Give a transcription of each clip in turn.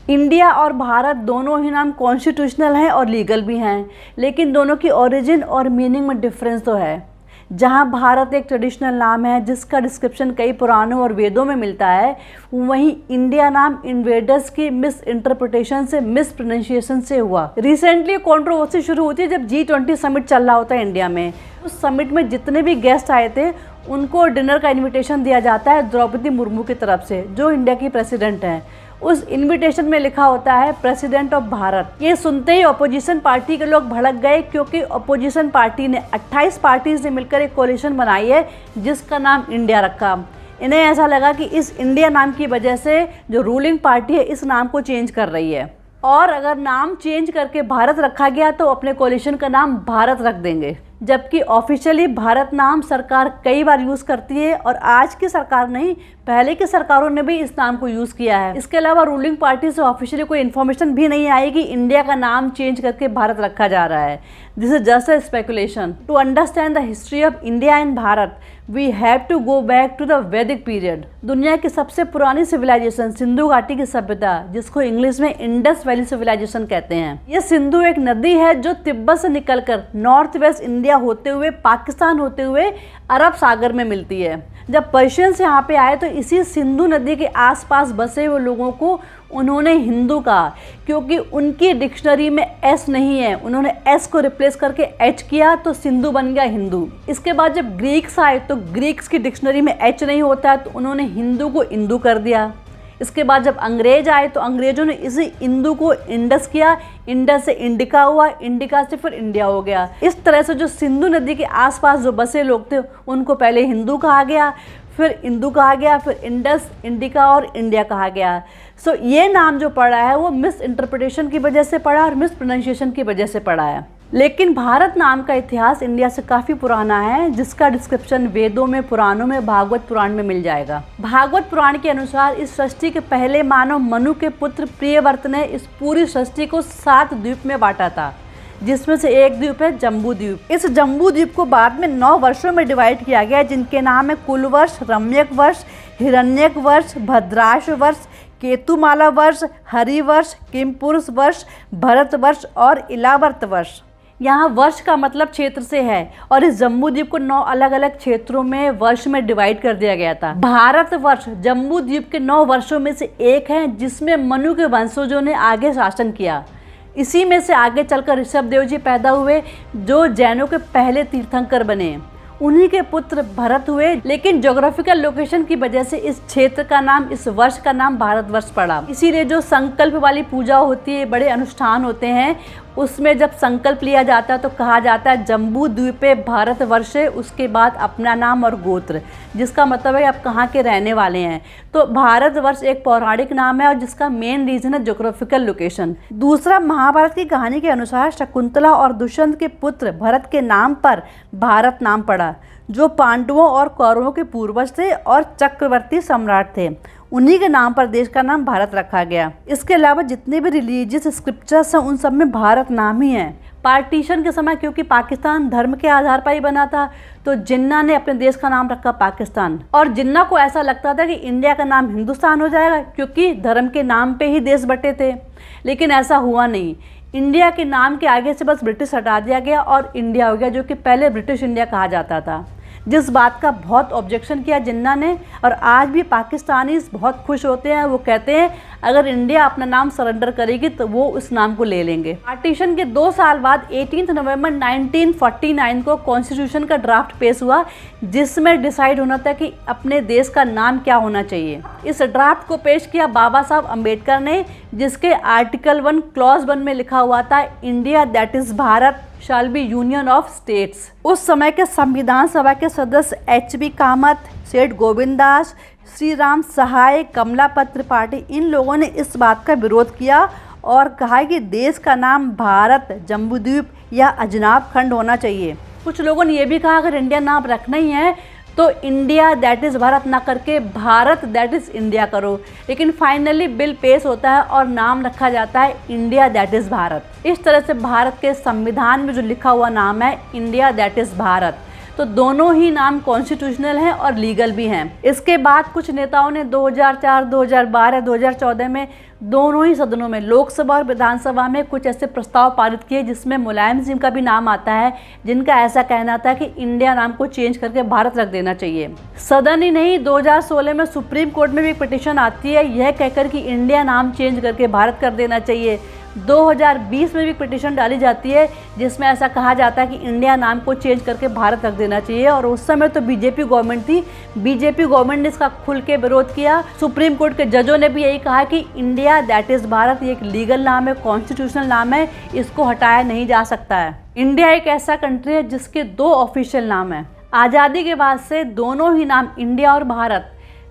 India और भारत दोनों ही नाम कॉन्स्टिट्यूशनल हैं और लीगल भी हैं, लेकिन दोनों की ओरिजिन और मीनिंग में डिफरेंस तो है। जहां भारत एक ट्रेडिशनल नाम है जिसका डिस्क्रिप्शन कई पुराणों और वेदों में मिलता है, वहीं इंडिया नाम इन्वेडर्स की मिस इंटरप्रिटेशन से, मिस प्रोनाउंसिएशन से हुआ। रिसेंटली कंट्रोवर्सी शुरू होती है जब G20 समिट चल रहा होता है इंडिया में। उस समिट में जितने भी गेस्ट आए थे उनको डिनर का इन्विटेशन दिया जाता है द्रौपदी मुर्मू की तरफ से, जो इंडिया की प्रेसिडेंट हैं। उस इनविटेशन में लिखा होता है प्रेसिडेंट ऑफ भारत। ये सुनते ही अपोजिशन पार्टी के लोग भड़क गए, क्योंकि अपोजिशन पार्टी ने 28 पार्टी से मिलकर एक कोलिशन बनाई है जिसका नाम इंडिया रखा। इन्हें ऐसा लगा कि इस इंडिया नाम की वजह से जो रूलिंग पार्टी है इस नाम को चेंज कर रही है, और अगर नाम चेंज करके भारत रखा गया तो अपने कोलिशन का नाम भारत रख देंगे। जबकि ऑफिशियली भारत नाम सरकार कई बार यूज़ करती है, और आज की सरकार नहीं, पहले की सरकारों ने भी इस नाम को यूज़ किया है। इसके अलावा रूलिंग पार्टी से ऑफिशियली कोई इन्फॉर्मेशन भी नहीं आई कि इंडिया का नाम चेंज करके भारत रखा जा रहा है। This is just a speculation. To understand the history of India and Bharat we have to go back to the Vedic period. दुनिया की सबसे पुरानी सिविलाइजेशन सिंधु घाटी की सभ्यता, जिसको इंग्लिश में इंडस वैली सिविलाइजेशन कहते हैं। यह सिंधु एक नदी है जो तिब्बत से निकलकर नॉर्थ वेस्ट इंडिया होते हुए, पाकिस्तान होते हुए अरब सागर में मिलती है। जब पर्शियंस यहाँ पे आए तो इसी सिंधु नदी के आसपास बसे हुए लोगों को उन्होंने हिंदू कहा, क्योंकि उनकी डिक्शनरी में एस नहीं है। उन्होंने एस को रिप्लेस करके एच किया तो सिंधु बन गया हिंदू। इसके बाद जब ग्रीक्स आए तो ग्रीक्स की डिक्शनरी में एच नहीं होता है, तो उन्होंने हिंदू को इंदू कर दिया। इसके बाद जब अंग्रेज आए तो अंग्रेजों ने इसी इंदू को इंडस किया, इंडस से इंडिका हुआ, इंडिका से फिर इंडिया हो गया। इस तरह से जो सिंधु नदी के आसपास जो बसे लोग थे उनको पहले हिंदू कहा गया, फिर इंदू कहा गया, फिर इंडस, इंडिका और इंडिया कहा गया। सो ये नाम जो पड़ा है वो मिस इंटरप्रिटेशन की वजह से पड़ा और मिस प्रोनाउंसिएशन की वजह से पड़ा है। लेकिन भारत नाम का इतिहास इंडिया से काफ़ी पुराना है, जिसका डिस्क्रिप्शन वेदों में, पुराणों में, भागवत पुराण में मिल जाएगा। भागवत पुराण के अनुसार इस सृष्टि के पहले मानव मनु के पुत्र प्रियव्रत ने इस पूरी सृष्टि को 7 द्वीप में बांटा था, जिसमें से एक द्वीप है जम्बू द्वीप। इस जम्बू द्वीप को बाद में 9 वर्षों में डिवाइड किया गया, जिनके नाम है कुलवर्ष, रम्यक वर्ष, हिरण्यक वर्ष, भद्राश वर्ष, केतुमाला वर्ष, हरिवर्ष, किमपुरुष वर्ष, भरत वर्ष और इलावर्त वर्ष। यहाँ वर्ष का मतलब क्षेत्र से है, और इस जम्बू द्वीप को 9 अलग अलग क्षेत्रों में वर्ष में डिवाइड कर दिया गया था। भारत वर्ष जम्बू द्वीप के 9 वर्षों में से एक है, जिसमें मनु के वंशजों ने आगे शासन किया। इसी में से आगे चलकर ऋषभदेव जी पैदा हुए, जो जैनों के पहले तीर्थंकर बने। उन्हीं के पुत्र भरत हुए, लेकिन ज्योग्राफिकल लोकेशन की वजह से इस क्षेत्र का नाम, इस वर्ष का नाम भारतवर्ष पड़ा। इसीलिए जो संकल्प वाली पूजा होती है, बड़े अनुष्ठान होते हैं, उसमें जब संकल्प लिया जाता है तो कहा जाता है जम्बू द्वीपे भारतवर्षे, उसके बाद अपना नाम और गोत्र, जिसका मतलब है आप कहाँ के रहने वाले हैं। तो भारतवर्ष एक पौराणिक नाम है और जिसका मेन रीजन है ज्योग्राफिकल लोकेशन। दूसरा, महाभारत की कहानी के अनुसार शकुंतला और दुष्यंत के पुत्र भरत के नाम पर भारत नाम पड़ा, जो पांडवों और कौरवों के पूर्वज थे और चक्रवर्ती सम्राट थे। उन्हीं के नाम पर देश का नाम भारत रखा गया। इसके अलावा जितने भी रिलीजियस स्क्रिप्चर्स हैं उन सब में भारत नाम ही है। पार्टीशन के समय क्योंकि पाकिस्तान धर्म के आधार पर ही बना था, तो जिन्ना ने अपने देश का नाम रखा पाकिस्तान, और जिन्ना को ऐसा लगता था कि इंडिया का नाम हिंदुस्तान हो जाएगा, क्योंकि धर्म के नाम पे ही देश बटे थे। लेकिन ऐसा हुआ नहीं। इंडिया के नाम के आगे से बस ब्रिटिश हटा दिया गया और इंडिया हो गया, जो कि पहले ब्रिटिश इंडिया कहा जाता था, जिस बात का बहुत ऑब्जेक्शन किया जिन्ना ने। और आज भी पाकिस्तानीज बहुत खुश होते हैं। वो कहते हैं अगर इंडिया अपना नाम सरेंडर करेगी तो वो उस नाम को ले लेंगे। पार्टीशन के 2 साल बाद 18 नवंबर 1949 को कॉन्स्टिट्यूशन का ड्राफ्ट पेश हुआ, जिसमें डिसाइड होना था कि अपने देश का नाम क्या होना चाहिए। इस ड्राफ्ट को पेश किया बाबा साहब अम्बेडकर ने, जिसके आर्टिकल 1 क्लॉज 1 में लिखा हुआ था India that is Bharat shall be union of states. उस समय के संविधान सभा के सदस्य HB कामत, सेठ गोविंद दास, श्री राम सहाय, कमलापत त्रिपाठी, इन लोगों ने इस बात का विरोध किया और कहा कि देश का नाम भारत, जम्बूद्वीप या अजनाब खंड होना चाहिए। कुछ लोगों ने यह भी कहा अगर इंडिया नाम रखना ही है तो इंडिया दैट इज़ भारत ना करके भारत दैट इज़ इंडिया करो। लेकिन फाइनली बिल पेश होता है और नाम रखा जाता है इंडिया दैट इज़ भारत। इस तरह से भारत के संविधान में जो लिखा हुआ नाम है इंडिया दैट इज़ भारत। तो दोनों ही नाम कॉन्स्टिट्यूशनल हैं और लीगल भी हैं। इसके बाद कुछ नेताओं ने 2004, 2012, 2014 में दोनों ही सदनों में, लोकसभा और विधानसभा में कुछ ऐसे प्रस्ताव पारित किए जिसमें मुलायम सिंह का भी नाम आता है, जिनका ऐसा कहना था कि इंडिया नाम को चेंज करके भारत रख देना चाहिए। सदन ही नहीं, 2016 में सुप्रीम कोर्ट में भी एक पिटीशन आती है यह कहकर कि इंडिया नाम चेंज करके भारत कर देना चाहिए। 2020 में भी पिटीशन डाली जाती है जिसमें ऐसा कहा जाता है कि इंडिया नाम को चेंज करके भारत रख देना चाहिए, और उस समय तो बीजेपी गवर्नमेंट थी। बीजेपी गवर्नमेंट ने इसका खुल के विरोध किया। सुप्रीम कोर्ट के जजों ने भी यही कहा कि इंडिया दैट इज़ भारत ये एक लीगल नाम है, कॉन्स्टिट्यूशनल नाम है, इसको हटाया नहीं जा सकता है। इंडिया एक ऐसा कंट्री है जिसके 2 ऑफिशियल नाम हैं। आज़ादी के बाद से दोनों ही नाम इंडिया और भारत,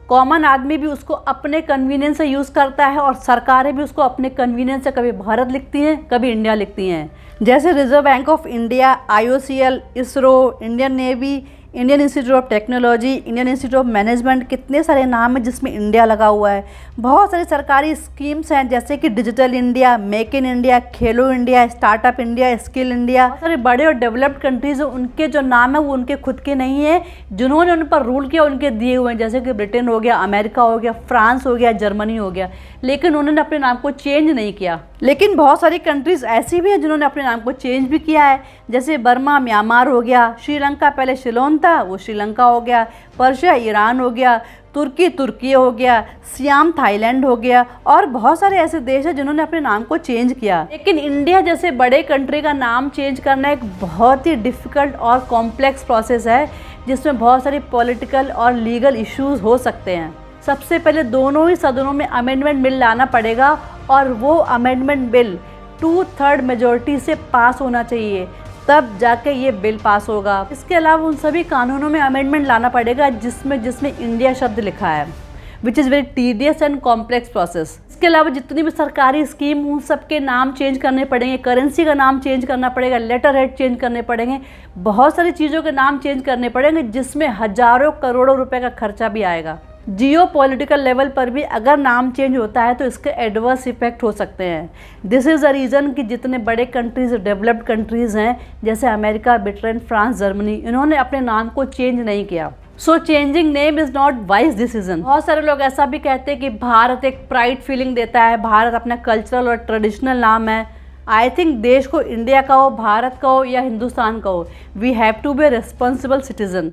कॉमन आदमी भी उसको अपने कन्वीनियंस से यूज़ करता है और सरकारें भी उसको अपने कन्वीनियंस से कभी भारत लिखती हैं, कभी इंडिया लिखती हैं। जैसे reserve bank of India, IOCL, ISRO, Indian navy, Indian institute of technology, Indian institute of management, कितने सारे नाम हैं जिसमें इंडिया लगा हुआ है। बहुत सारी सरकारी स्कीम्स हैं जैसे कि digital India, make in India, Khelo India, startup India, skill India. बहुत सारे बड़े और डेवलप्ड कंट्रीज उनके जो नाम है वो उनके खुद के नहीं है, जिन्होंने उन पर रूल किया उनके दिए हुए हैं, जैसे कि ब्रिटेन हो गया, अमेरिका हो गया, फ्रांस हो गया, जर्मनी हो गया, लेकिन उन्होंने अपने नाम को चेंज नहीं किया। लेकिन बहुत सारी कंट्रीज़ ऐसी भी हैं जिन्होंने अपने नाम को चेंज भी किया है, जैसे बर्मा म्यांमार हो गया, श्रीलंका पहले शिलोन था वो श्रीलंका हो गया, पर्शिया ईरान हो गया, तुर्की हो गया, सियाम थाईलैंड हो गया, और बहुत सारे ऐसे देश हैं जिन्होंने अपने नाम को चेंज किया। लेकिन इंडिया जैसे बड़े कंट्री का नाम चेंज करना एक बहुत ही डिफ़िकल्ट और कॉम्प्लेक्स प्रोसेस है जिसमें बहुत सारी पॉलिटिकल और लीगल इश्यूज हो सकते हैं। सबसे पहले दोनों ही सदनों में अमेंडमेंट बिल लाना पड़ेगा और वो अमेंडमेंट बिल 2/3 मेजॉरिटी से पास होना चाहिए, तब जाके ये बिल पास होगा। इसके अलावा उन सभी कानूनों में अमेंडमेंट लाना पड़ेगा जिसमें इंडिया शब्द लिखा है, which is very tedious and complex process. इसके अलावा जितनी भी सरकारी स्कीम उन सबके नाम चेंज करने पड़ेंगे, करेंसी का नाम चेंज करना पड़ेगा, लेटर हेड चेंज करने पड़ेंगे, बहुत सारी चीज़ों के नाम चेंज करने पड़ेंगे जिसमें हजारों करोड़ों रुपए का खर्चा भी आएगा। जियो पॉलिटिकल लेवल पर भी अगर नाम चेंज होता है तो इसके एडवर्स इफेक्ट हो सकते हैं। दिस इज़ द रीज़न कि जितने बड़े कंट्रीज़, डेवलप्ड कंट्रीज़ हैं जैसे अमेरिका, ब्रिटेन, फ्रांस, जर्मनी, इन्होंने अपने नाम को चेंज नहीं किया। So changing name is not wise decision. बहुत सारे लोग ऐसा भी कहते हैं कि भारत एक प्राइड फीलिंग देता है, भारत अपना कल्चरल और ट्रेडिशनल नाम है। आई थिंक देश को इंडिया का हो, भारत का हो या हिंदुस्तान का हो, we have to be a responsible citizen.